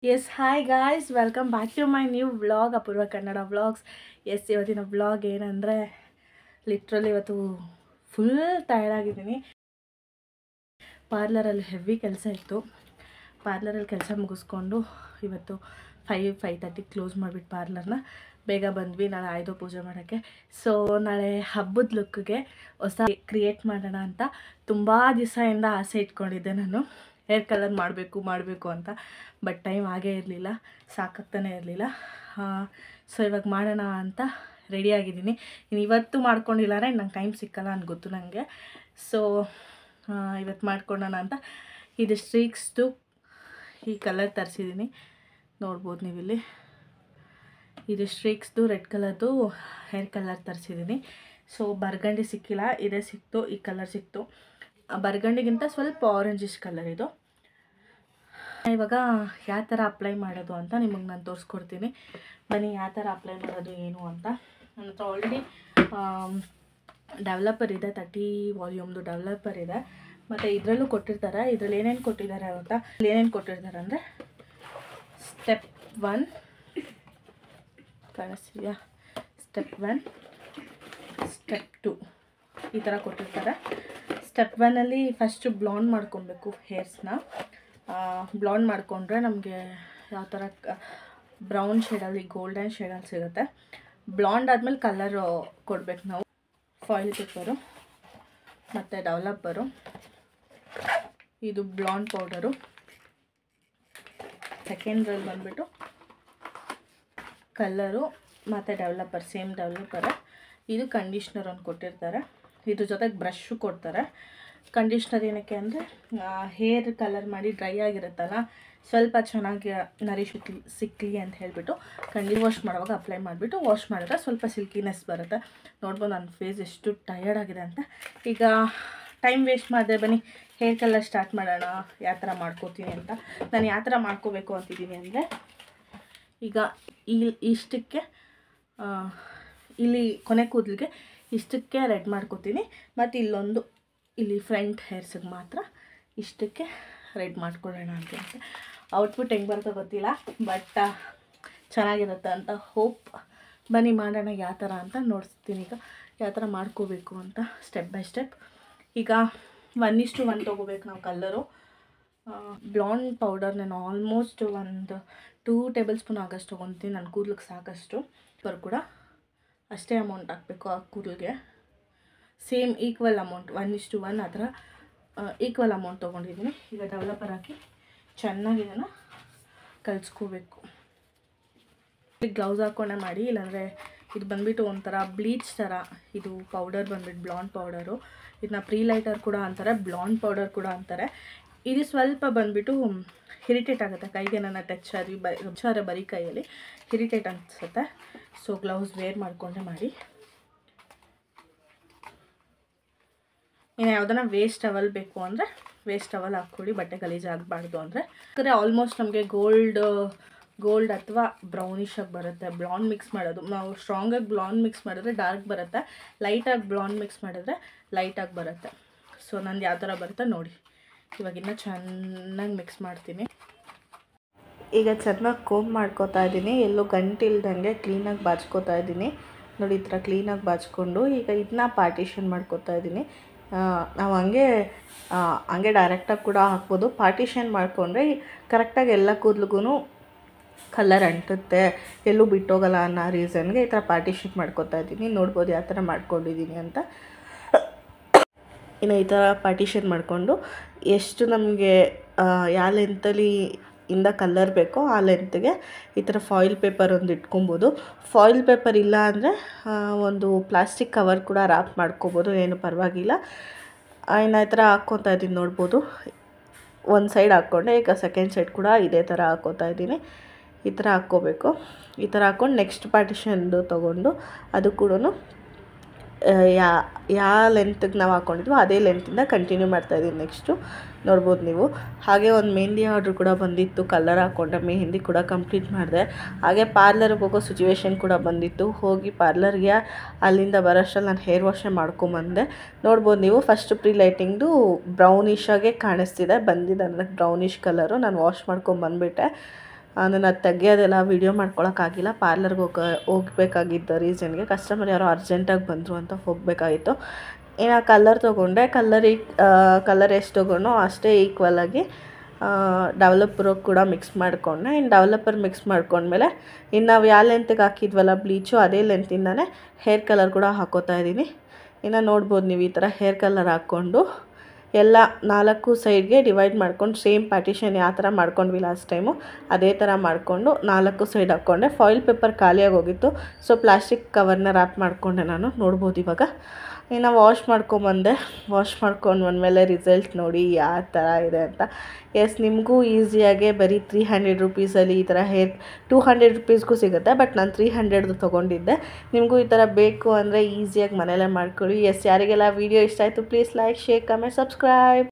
Yes, hi guys, welcome back to my new vlog, Apoorva Kannada vlogs. ಇವತ್ತಿನ vlog ಏನಂದರೆ literally ಇವತ್ತು full tired ಆಗಿದ್ದೀನಿ. ಪಾರ್ಲರಲ್ಲಿ heavy ಕೆಲಸ ಇತ್ತು. ಪಾರ್ಲರಲ್ಲಿ ಕೆಲಸ ಮುಗಿಸ್ಕೊಂಡು ಇವತ್ತು 5:30 ಕ್ಲೋಸ್ ಮಾಡಿಬಿಟ್ಟು ಪಾರ್ಲರ್ನ ಬೇಗ ಬಂದ್ವಿ. ನಾಳೆ ಆಯುಧ ಪೂಜೆ ಮಾಡೋಕ್ಕೆ. ಸೊ ನಾಳೆ ಹಬ್ಬದ ಲುಕ್ಗೆ ಹೊಸ ಕ್ರಿಯೇಟ್ ಮಾಡೋಣ ಅಂತ ತುಂಬ ದಿವಸದಿಂದ ಆಸೆ ಇಟ್ಕೊಂಡಿದ್ದೆ ನಾನು. ಹೇರ್ ಕಲರ್ ಮಾಡಬೇಕು ಅಂತ. ಬಟ್ ಟೈಮ್ ಆಗೇ ಇರಲಿಲ್ಲ, ಸಾಕಾಗ್ತಾನೆ ಇರಲಿಲ್ಲ. ಸೊ ಇವಾಗ ಮಾಡೋಣ ಅಂತ ರೆಡಿಯಾಗಿದ್ದೀನಿ. ಇವತ್ತು ಮಾಡ್ಕೊಂಡಿಲ್ಲಾರೆ ನಂಗೆ ಟೈಮ್ ಸಿಕ್ಕಲ್ಲ ಅಂತ ಗೊತ್ತು ನನಗೆ. ಸೊ ಇವತ್ತು ಮಾಡ್ಕೊಳ್ಳೋಣ ಅಂತ ಇದು ಸ್ಟ್ರೀಕ್ಸ್ದು ಈ ಕಲರ್ ತರಿಸಿದ್ದೀನಿ, ನೋಡ್ಬೋದು ನೀವಿಲ್ಲಿ. ಇದು ಸ್ಟ್ರೀಕ್ಸ್ದು ರೆಡ್ ಕಲರ್ದು ಹೇರ್ ಕಲರ್ ತರಿಸಿದ್ದೀನಿ. ಸೊ ಬರ್ಗಂಡಿ ಸಿಕ್ಕಿಲ್ಲ, ಇದೇ ಸಿಕ್ತು, ಈ ಕಲರ್ ಸಿಕ್ತು. ಬರ್ಗಂಡಿಗಿಂತ ಸ್ವಲ್ಪ ಆರೆಂಜಿಶ್ ಕಲರ್ ಇದು. ಇವಾಗ ಯಾವ ಥರ ಅಪ್ಲೈ ಮಾಡೋದು ಅಂತ ನಿಮಗೆ ನಾನು ತೋರಿಸ್ಕೊಡ್ತೀನಿ. ಬನ್ನಿ ಯಾವ ಥರ ಅಪ್ಲೈ ಮಾಡೋದು ಏನು ಅಂತ. ನನ್ನ ಹತ್ರ ಆಲ್ರೆಡಿ ಡೆವಲಪರ್ ಇದೆ, 30 ವಾಲ್ಯೂಮ್ದು ಡೆವಲಪರ್ ಇದೆ. ಮತ್ತು ಇದರಲ್ಲೂ ಕೊಟ್ಟಿರ್ತಾರೆ. ಇದರಲ್ಲಿ ಏನೇನು ಕೊಟ್ಟಿದ್ದಾರೆ ಅಂತ, ಏನೇನು ಕೊಟ್ಟಿರ್ತಾರೆ ಅಂದರೆ ಸ್ಟೆಪ್ 1 ಕಾಣಿಸ್ತಿದೆಯಾ, ಸ್ಟೆಪ್ 1, ಸ್ಟೆಪ್ 2 ಈ ಥರ ಕೊಟ್ಟಿರ್ತಾರೆ. ಸ್ಟೆಪ್ 1ಅಲ್ಲಿ ಫಸ್ಟು ಬ್ಲಾಂಡ್ ಮಾಡ್ಕೊಬೇಕು ಹೇರ್ಸ್ನ. ಬ್ಲಾಂಡ್ ಮಾಡಿಕೊಂಡ್ರೆ ನಮಗೆ ಯಾವ ಥರ ಬ್ರೌನ್ ಶೇಡಲ್ಲಿ ಗೋಲ್ಡನ್ ಶೇಡಲ್ಲಿ ಸಿಗುತ್ತೆ. ಬ್ಲಾಂಡ್ ಆದಮೇಲೆ ಕಲರು ಕೊಡಬೇಕು ನಾವು. ಫಾಯಿಲ್ ಪೇಪರು ಮತ್ತು ಡೆವಲಪರು, ಇದು ಬ್ಲಾಂಡ್ ಪೌಡರು. ಸೆಕೆಂಡ್ರಲ್ಲಿ ಬಂದುಬಿಟ್ಟು ಕಲರು ಮತ್ತು ಡೆವಲಪರ್, ಸೇಮ್ ಡೆವಲಪರೇ. ಇದು ಕಂಡೀಷ್ನರ್ ಒಂದು ಕೊಟ್ಟಿರ್ತಾರೆ. ಇದ್ರ ಜೊತೆಗೆ ಬ್ರಷ್ಷು ಕೊಡ್ತಾರೆ. ಕಂಡೀಷ್ನರ್ ಏನಕ್ಕೆ ಅಂದರೆ ಹೇರ್ ಕಲರ್ ಮಾಡಿ ಡ್ರೈ ಆಗಿರುತ್ತಲ್ಲ, ಸ್ವಲ್ಪ ಚೆನ್ನಾಗಿ ನರಿಶ್ ಸಿಕ್ಕಲಿ ಅಂತ ಹೇಳಿಬಿಟ್ಟು ವಾಶ್ ಮಾಡುವಾಗ ಅಪ್ಲೈ ಮಾಡಿಬಿಟ್ಟು ವಾಶ್ ಮಾಡಿದ್ರೆ ಸ್ವಲ್ಪ ಸಿಲ್ಕಿನೆಸ್ ಬರುತ್ತೆ. ನೋಡ್ಬೋದು ನನ್ನ ಫೇಸ್ ಎಷ್ಟು ಟಯರ್ಡ್ ಆಗಿದೆ ಅಂತ. ಈಗ ಟೈಮ್ ವೇಸ್ಟ್ ಮಾಡಿದೆ, ಬನ್ನಿ ಹೇರ್ ಕಲರ್ ಸ್ಟಾರ್ಟ್ ಮಾಡೋಣ. ಯಾವ ಥರ ಮಾಡ್ಕೋತೀನಿ ಅಂತ, ನಾನು ಯಾವ ಥರ ಮಾಡ್ಕೋಬೇಕು ಅಂತಿದ್ದೀನಿ ಅಂದರೆ, ಈಗ ಇಷ್ಟಕ್ಕೆ ಇಲ್ಲಿ ಕೊನೆ ಕೂದಲಿಗೆ ಇಷ್ಟಕ್ಕೆ ರೆಡ್ ಮಾಡ್ಕೋತೀನಿ. ಮತ್ತು ಇಲ್ಲಿ ಫ್ರಂಟ್ ಹೇರ್ಸಿಗೆ ಮಾತ್ರ ಇಷ್ಟಕ್ಕೆ ರೆಡ್ ಮಾಡ್ಕೊಳ್ಳೋಣ ಅಂತ. ಔಟ್ಪುಟ್ ಹೆಂಗೆ ಬರ್ತೋ ಗೊತ್ತಿಲ್ಲ, ಬಟ್ ಚೆನ್ನಾಗಿರುತ್ತೆ ಅಂತ ಹೋಪ್. ಬನ್ನಿ ಮಾಡೋಣ ಯಾವ ಥರ ಅಂತ ನೋಡಿಸ್ತೀನಿ. ಈಗ ಯಾವ ಥರ ಮಾಡ್ಕೋಬೇಕು ಅಂತ ಸ್ಟೆಪ್ ಬೈ ಸ್ಟೆಪ್. ಈಗ 1:1 ತೊಗೋಬೇಕು ನಾವು ಕಲ್ಲರು. ಬ್ಲಾಂಡ್ ಪೌಡರ್ ನಾನು ಆಲ್ಮೋಸ್ಟ್ ಒಂದು 2 ಟೇಬಲ್ ಸ್ಪೂನ್ ಆಗೋಷ್ಟು ತೊಗೊತೀನಿ. ನನ್ನ ಕೂದಲಿಗೆ ಸಾಕಷ್ಟು. ಕೂಡ ಅಷ್ಟೇ ಅಮೌಂಟ್ ಹಾಕಬೇಕು ಆ ಕೂದಲಿಗೆ. ಸೇಮ್ ಈಕ್ವಲ್ ಅಮೌಂಟ್ 1:1 ಆ ಥರ ಈಕ್ವಲ್ ಅಮೌಂಟ್ ತೊಗೊಂಡಿದ್ದೀನಿ. ಈಗ ಡೆವಲಪರ್ ಹಾಕಿ ಚೆನ್ನಾಗಿ ಇದನ್ನು ಕಲಿಸ್ಕೋಬೇಕು. ಗ್ಲೌಸ್ ಹಾಕ್ಕೊಂಡೆ ಮಾಡಿ, ಇಲ್ಲಾಂದರೆ ಇದು ಬಂದುಬಿಟ್ಟು ಒಂಥರ ಬ್ಲೀಚ್ ಥರ. ಇದು ಪೌಡರ್ ಬಂದುಬಿಟ್ಟು ಬ್ಲಾಂಡ್ ಪೌಡರು. ಇದನ್ನ ಪ್ರೀಲೈಟರ್ ಕೂಡ ಅಂತಾರೆ, ಬ್ಲಾಂಡ್ ಪೌಡರ್ ಕೂಡ ಅಂತಾರೆ. ಇದು ಸ್ವಲ್ಪ ಬಂದುಬಿಟ್ಟು ಇರಿಟೇಟ್ ಆಗುತ್ತೆ ಕೈಗೆ. ನನ್ನ ಟಚ್ ಆದ್ರೆ ಬರೀ ಕೈಯಲ್ಲಿ ಇರಿಟೇಟ್ ಅನಿಸುತ್ತೆ. ಸೊ ಗ್ಲೌಸ್ ವೇರ್ ಮಾಡಿಕೊಂಡೆ ಮಾಡಿ. ಇನ್ನು ಯಾವುದನ್ನ ವೇಸ್ಟ್ ಟವಲ್ ಬೇಕು ಅಂದರೆ ವೇಸ್ಟ್ ಟವಲ್ ಹಾಕ್ಕೊಳ್ಳಿ, ಬಟ್ಟೆ ಗಲೀಜಾಗಬಾರ್ದು ಅಂದರೆ. ಯಾಕಂದರೆ ಆಲ್ಮೋಸ್ಟ್ ನಮಗೆ ಗೋಲ್ಡ್ ಅಥವಾ ಬ್ರೌನಿಶ್ ಆಗಿ ಬರುತ್ತೆ ಬ್ಲಾಂಡ್ ಮಿಕ್ಸ್ ಮಾಡೋದು. ನಾವು ಸ್ಟ್ರಾಂಗಾಗಿ ಬ್ಲಾಂಡ್ ಮಿಕ್ಸ್ ಮಾಡಿದ್ರೆ ಡಾರ್ಕ್ ಬರುತ್ತೆ, ಲೈಟಾಗಿ ಬ್ಲಾಂಡ್ ಮಿಕ್ಸ್ ಮಾಡಿದ್ರೆ ಲೈಟಾಗಿ ಬರುತ್ತೆ. ಸೊ ನಂದು ಯಾವ ಥರ ಬರುತ್ತೆ ನೋಡಿ. ಇವಾಗಿನ್ನ ಚೆನ್ನಾಗಿ ಮಿಕ್ಸ್ ಮಾಡ್ತೀನಿ. ಈಗ ಚೆನ್ನಾಗಿ ಕೋಂಬ್ ಮಾಡ್ಕೋತಾ ಇದ್ದೀನಿ, ಎಲ್ಲೂ ಗಂಟಿಲ್ದಂಗೆ ಕ್ಲೀನಾಗಿ ಬಾಚ್ಕೋತಾ ಇದ್ದೀನಿ ನೋಡಿ. ಈ ಥರ ಕ್ಲೀನಾಗಿ ಬಾಚ್ಕೊಂಡು ಈಗ ಇದನ್ನ ಪಾರ್ಟಿಷನ್ ಮಾಡ್ಕೋತಾ ಇದ್ದೀನಿ. ನಾವು ಹಂಗೆ ಡೈರೆಕ್ಟಾಗಿ ಕೂಡ ಹಾಕ್ಬೋದು. ಪಾರ್ಟಿಷನ್ ಮಾಡಿಕೊಂಡ್ರೆ ಕರೆಕ್ಟಾಗಿ ಎಲ್ಲ ಕೂದಲಿಗೂ ಕಲರ್ ಅಂಟುತ್ತೆ, ಎಲ್ಲೂ ಬಿಟ್ಟೋಗಲ್ಲ ಅನ್ನೋ ರೀಸನ್ಗೆ ಈ ಥರ ಪಾರ್ಟಿಷನ್ ಮಾಡ್ಕೋತಾ ಇದ್ದೀನಿ. ನೋಡ್ಬೋದು ಯಾವ ಥರ ಮಾಡ್ಕೊಂಡಿದ್ದೀನಿ ಅಂತ. ಇನ್ನು ಈ ಥರ ಪಾರ್ಟಿಷನ್ ಮಾಡಿಕೊಂಡು ಎಷ್ಟು ನಮಗೆ ಯಾವ ಲೆಂತಲ್ಲಿ ಕಲರ್ ಬೇಕೋ ಆ ಲೆಂತ್ಗೆ ಈ ಥರ ಫಾಯಿಲ್ ಪೇಪರ್ ಒಂದು ಇಟ್ಕೊಬೋದು. ಫಾಯಿಲ್ ಪೇಪರ್ ಇಲ್ಲ ಅಂದರೆ ಒಂದು ಪ್ಲಾಸ್ಟಿಕ್ ಕವರ್ ಕೂಡ ರ್ಯಾಪ್ ಮಾಡ್ಕೊಬೋದು, ಏನು ಪರವಾಗಿಲ್ಲ. ಇನ್ನು ಈ ಥರ ಹಾಕ್ಕೊತಾ ಇದ್ದೀನಿ ನೋಡ್ಬೋದು. ಒಂದು ಸೈಡ್ ಹಾಕ್ಕೊಂಡೆ, ಈಗ ಸೆಕೆಂಡ್ ಸೈಡ್ ಕೂಡ ಇದೇ ಥರ ಹಾಕ್ಕೋತಾ ಇದ್ದೀನಿ. ಈ ಥರ ಹಾಕ್ಕೋಬೇಕು. ಈ ಥರ ಹಾಕ್ಕೊಂಡು ನೆಕ್ಸ್ಟ್ ಪಾರ್ಟಿಷನ್ದು ತೊಗೊಂಡು ಅದು ಕೂಡ ಯಾವ ಲೆಂತ್ಗೆ ನಾವು ಹಾಕ್ಕೊಂಡಿದ್ವೋ ಅದೇ ಲೆಂತಿಂದ ಕಂಟಿನ್ಯೂ ಮಾಡ್ತಾಯಿದ್ದೀನಿ. ನೆಕ್ಸ್ಟು ನೋಡ್ಬೋದು ನೀವು. ಹಾಗೆ ಒಂದು ಮೆಹಂದಿ ಆರ್ಡ್ರ್ ಕೂಡ ಬಂದಿತ್ತು, ಕಲರ್ ಹಾಕ್ಕೊಂಡೆ ಮೆಹಂದಿ ಕೂಡ ಕಂಪ್ಲೀಟ್ ಮಾಡಿದೆ. ಹಾಗೆ ಪಾರ್ಲರ್ಗೆ ಹೋಗೋ ಸಿಚುವೇಶನ್ ಕೂಡ ಬಂದಿತ್ತು. ಹೋಗಿ ಪಾರ್ಲರ್ಗೆ ಅಲ್ಲಿಂದ ಬರೋಷ್ಟರಲ್ಲಿ ನಾನು ಹೇರ್ ವಾಶೇ ಮಾಡ್ಕೊಂಬಂದೆ. ನೋಡ್ಬೋದು ನೀವು. ಫಸ್ಟ್ ಪ್ರೀಲೈಟಿಂಗ್ದು ಬ್ರೌನಿಶಾಗೆ ಕಾಣಿಸ್ತಿದೆ, ಬಂದಿದೆ ನನಗೆ ಬ್ರೌನಿಶ್ ಕಲರು. ನಾನು ವಾಶ್ ಮಾಡ್ಕೊಂಬಂದ್ಬಿಟ್ಟೆ. ಅದನ್ನು ತೆಗಿಯೋದೆಲ್ಲ ವೀಡಿಯೋ ಮಾಡ್ಕೊಳಕ್ಕಾಗಿಲ್ಲ. ಪಾರ್ಲರ್ಗೆ ಹೋಗಬೇಕಾಗಿದ್ದ ರೀಸನ್ಗೆ ಕಸ್ಟಮರ್ ಯಾರೋ ಅರ್ಜೆಂಟಾಗಿ ಬಂದರು ಅಂತ ಹೋಗಬೇಕಾಗಿತ್ತು. ಇನ್ನು ಕಲ್ಲರ್ ತೊಗೊಂಡೆ. ಕಲರ್ ಎಷ್ಟು ತೊಗೊಂಡೋ ಅಷ್ಟೇ ಈಕ್ವಲಾಗಿ ಡೆವಲಪರು ಕೂಡ ಮಿಕ್ಸ್ ಮಾಡಿಕೊಂಡೆ. ಇನ್ನು ಡೆವಲಪರ್ ಮಿಕ್ಸ್ ಮಾಡ್ಕೊಂಡ್ಮೇಲೆ ಇನ್ನು ನಾವು ಯಾವ ಲೆಂತಿಗೆ ಹಾಕಿದ್ವಲ್ಲ ಬ್ಲೀಚು, ಅದೇ ಲೆಂತಿಂದನೇ ಹೇರ್ ಕಲರ್ ಕೂಡ ಹಾಕೋತಾ ಇದ್ದೀನಿ. ಇನ್ನು ನೋಡ್ಬೋದು ನೀವು ಈ ಥರ ಹೇರ್ ಕಲರ್ ಹಾಕ್ಕೊಂಡು ಎಲ್ಲ 4 ಸೈಡ್ಗೆ ಡಿವೈಡ್ ಮಾಡ್ಕೊಂಡು ಸೇಮ್ ಪಾರ್ಟಿಷನ್ ಯಾವ ಥರ ಮಾಡ್ಕೊಂಡ್ವಿ ಲಾಸ್ಟ್ ಟೈಮು ಅದೇ ಥರ ಮಾಡಿಕೊಂಡು 4 ಸೈಡ್ ಹಾಕ್ಕೊಂಡೆ. ಫಾಯಿಲ್ ಪೇಪರ್ ಖಾಲಿಯಾಗಿ ಹೋಗಿತ್ತು, ಸೊ ಪ್ಲಾಸ್ಟಿಕ್ ಕವರ್ನ ರ್ಯಾಪ್ ಮಾಡಿಕೊಂಡೆ ನಾನು. ನೋಡ್ಬೋದು ಇವಾಗ. ಇನ್ನು ವಾಶ್ ಮಾಡ್ಕೊಂಬಂದೆ. ವಾಶ್ ಮಾಡ್ಕೊಂಡು ಬಂದಮೇಲೆ ರಿಸಲ್ಟ್ ನೋಡಿ ಯಾವ ಥರ ಇದೆ ಅಂತ. ಎಸ್, ನಿಮಗೂ ಈಸಿಯಾಗೆ ಬರೀ 300 ರುಪೀಸಲ್ಲಿ ಈ ಥರ ಹೇರ್ 200 ರುಪೀಸ್ಗೂ ಸಿಗುತ್ತೆ. ಬಟ್ ನಾನು 300 ತೊಗೊಂಡಿದ್ದೆ. ನಿಮಗೂ ಈ ಥರ ಬೇಕು ಅಂದರೆ ಈಸಿಯಾಗಿ ಮನೇಲೇ ಮಾಡ್ಕೊಳ್ಳಿ. ಎಸ್, ಯಾರಿಗೆಲ್ಲ ವೀಡಿಯೋ ಇಷ್ಟ ಆಯಿತು please like, share, comment, subscribe.